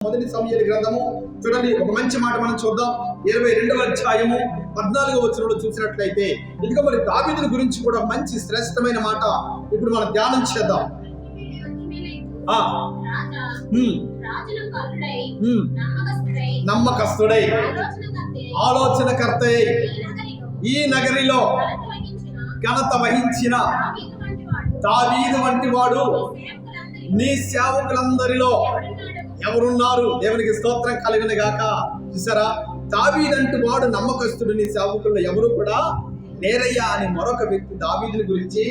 మొదటి సమూయేలు గ్రంథము చూడండి, ఒక మంచి మాట మనం చూద్దాం. 22వ అధ్యాయము 14వ వచనంలో చూసినట్లయితే ఇదిగో మరి దావీదుని గురించి కూడా మంచి శ్రేష్టమైన మాట ఇప్పుడు మనం ధ్యానం చేద్దాం. నమ్మకస్తుడై ఆలోచనకర్తై ఈ నగరిలో ఘనత వహించిన దావీదు వంటి వాడు నీ సేవకులందరిలో ఎవరున్నారు? దేవునికి స్తోత్రం కలిగిన గాక. చూసారా, దావీదంటు వాడు నమ్మకస్తుడు, నీ సేవకుల్లో ఎవరు కూడా లేరయ్యా అని మరొక వ్యక్తి దావీదుని గురించి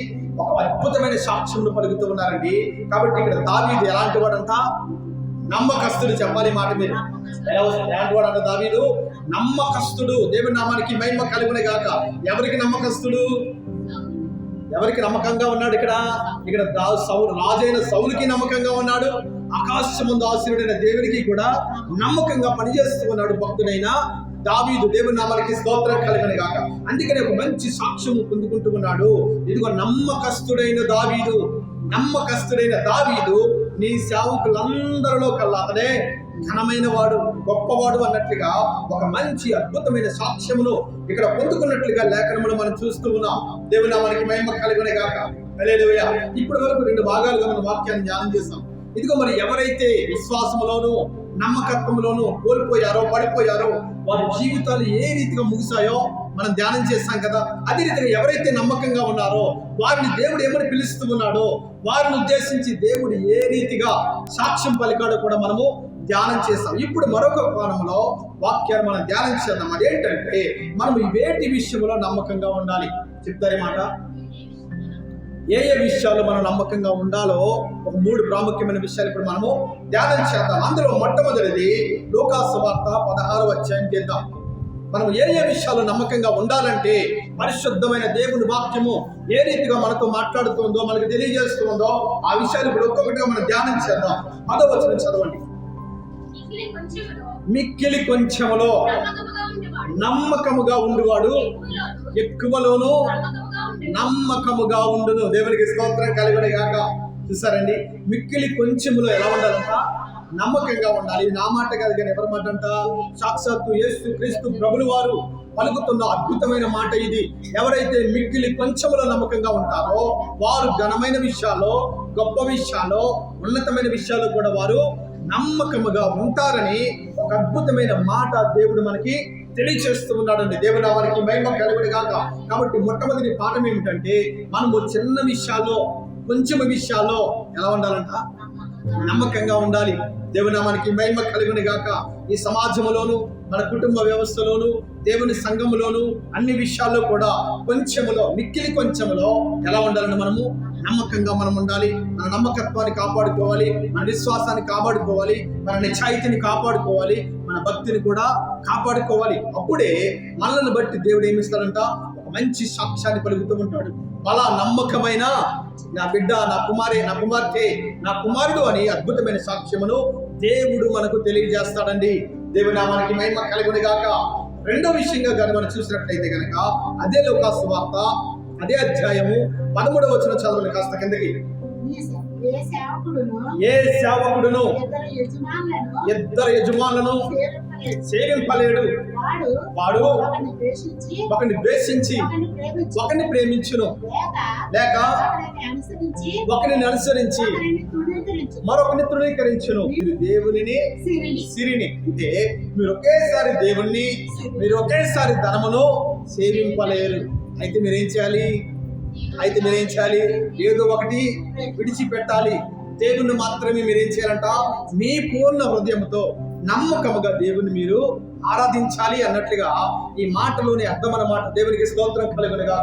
ఒక అద్భుతమైన సాక్ష్యంలో పలుకుతూ ఉన్నారండి. కాబట్టి ఇక్కడ దావీదు ఎలాంటి వాడంట? నమ్మకస్తుడు. చెప్పాలి మాట మీరు. ఎలాంటి వాడు అంట? దావీదు నమ్మకస్తుడు. దేవుని నామానికి మహిమ కలుగునే గాక. ఎవరికి నమ్మకస్తుడు? ఎవరికి నమ్మకంగా ఉన్నాడు? ఇక్కడ రాజైన సౌలుకి నమ్మకంగా ఉన్నాడు. ఆకాశమందు ఆశీనుడైన దేవునికి కూడా నమ్మకంగా పనిచేస్తూ ఉన్నాడు భక్తుడైన దావీదు. దేవుని నామానికి స్తోత్రం కలుగును గాక. అందుకని ఒక మంచి సాక్ష్యం పొందుకుంటూ ఉన్నాడు. ఇదిగో నమ్మకస్తుడైన దావీదు నీ సేవకులందరిలో కల్లా అతడే ఘనమైన వాడు, గొప్పవాడు అన్నట్లుగా ఒక మంచి అద్భుతమైన సాక్ష్యమును ఇక్కడ పొందుకున్నట్లుగా లేఖనములు మనం చూస్తూ ఉన్నాం. దేవుని నామానికి మహిమ కలుగునే గాక. హల్లెలూయా. ఇప్పటి వరకు 2 భాగాలుగా మనం వాక్యాన్ని ధ్యానం చేస్తాం. ఇదిగో మరి ఎవరైతే విశ్వాసంలోనూ నమ్మకత్వంలోనూ కోల్పోయారో, పడిపోయారో, వారి జీవితాలు ఏ రీతిగా ముగిసాయో మనం ధ్యానం చేస్తాం కదా. అదే రీతిగా ఎవరైతే నమ్మకంగా ఉన్నారో వారిని దేవుడు ఏమని పిలుస్తూ ఉన్నాడో, వారిని ఉద్దేశించి దేవుడు ఏ రీతిగా సాక్ష్యం పలికాడో కూడా మనము ధ్యానం చేస్తాం. ఇప్పుడు మరొక కోణంలో వాక్యాన్ని మనం ధ్యానం చేద్దాం. అదేంటంటే మనం వేటి విషయంలో నమ్మకంగా ఉండాలి చెప్తారే మాట. ఏ విషయాలు మనం నమ్మకంగా ఉండాలో ఒక 3 ప్రాముఖ్యమైన విషయాలు ఇప్పుడు మనము ధ్యానం చేద్దాం. అందులో మొట్టమొదటిది లూకాసు వార్త 16వ అధ్యాయం చేద్దాం. మనం ఏ విషయాలు నమ్మకంగా ఉండాలంటే పరిశుద్ధమైన దేవుని వాక్యము ఏ రీతిగా మనతో మాట్లాడుతుందో, మనకు తెలియజేస్తుందో ఆ విషయాలు ఇప్పుడు ఒక్కొక్కటిగా మనం ధ్యానం చేద్దాం. 10వ వచనం చదవండి. మిక్కిలి కొంచెములో నమ్మకముగా ఉండువాడు ఎక్కువలోనూ నమ్మకముగా ఉండును. దేవునికి స్తోత్రం కలుగును గాక. చూసారండి, మిక్కిలి కొంచెములో ఎలా ఉండాలంట? నమ్మకంగా ఉండాలి. నా మాట కాదు కానీ ఎవరి మాట అంట? సాక్షాత్తు యేసు క్రీస్తు ప్రభులు వారు పలుకుతున్న అద్భుతమైన మాట ఇది. ఎవరైతే మిక్కిలి కొంచెములో నమ్మకంగా ఉంటారో వారు ఘనమైన విషయాల్లో, గొప్ప విషయాల్లో, ఉన్నతమైన విషయాల్లో కూడా వారు నమ్మకముగా ఉంటారని ఒక అద్భుతమైన మాట దేవుడు మనకి తెలియచేస్తూ ఉన్నాడండి. దేవుడు వారికి మహిమ కలుగును గాక. కాబట్టి మొట్టమొదటి పాఠం ఏమిటంటే మనము చిన్న విషయాల్లో, కొంచెం విషయాల్లో ఎలా ఉండాలంట? నమ్మకంగా ఉండాలి. దేవుని నామానికి మహిమ కలుగును గాక. ఈ సమాజంలోను, మన కుటుంబ వ్యవస్థలోను, దేవుని సంఘములోను, అన్ని విషయాల్లో కూడా కొంచెములో, మిక్కిలి కొంచెములో ఎలా ఉండాలని మనము నమ్మకంగా మనం ఉండాలి. మన నమ్మకత్వాన్ని కాపాడుకోవాలి, మన విశ్వాసాన్ని కాపాడుకోవాలి, మన నిశ్చయితని కాపాడుకోవాలి, మన భక్తిని కూడా కాపాడుకోవాలి. అప్పుడే మనల్ని బట్టి దేవుడు ఏమిస్తాడంట? ఒక మంచి సాక్ష్యాన్ని పలుకుతూ ఉంటాడు. అలా నమ్మకమైన నా బిడ్డ, నా కుమారే, నా కుమార్తె, నా కుమారుడు అని అద్భుతమైన సాక్ష్యమును దేవుడు మనకు తెలియజేస్తాడండి. దేవుని నామానికి మహిమ కలుగును గాక. రెండో విషయంగా కానీ మనం చూసినట్లయితే కనుక అదే లూకాసు వార్త అదే అధ్యాయము 13వ వచనం చదవండి కాస్త కిందకి. ఏ సేవకుడును ఇద్దరు యజమానులను సేవింపలేడు, వాడు ఒకరిని ద్వేషించి ఒకరిని ప్రేమించును, లేక ఒకరిని అనుసరించి మరొకరిని తృణీకరించును. మీరు దేవునిని సిరిని అంటే మీరు ఒకేసారి దేవుణ్ణి, మీరు ఒకేసారి ధనమును సేవింపలేరు. అయితే మీరేం చేయాలి? ఏదో ఒకటి విడిచిపెట్టాలి. దేవుణ్ణి మాత్రమే మీరేం చేయాలంట? మీ పూర్ణ హృదయంతో నమ్మకముగా దేవుని మీరు ఆరాధించాలి అన్నట్లుగా ఈ మాటలోని అర్థం అన్నమాట. దేవునికి స్తోత్రం కలుగునుగా.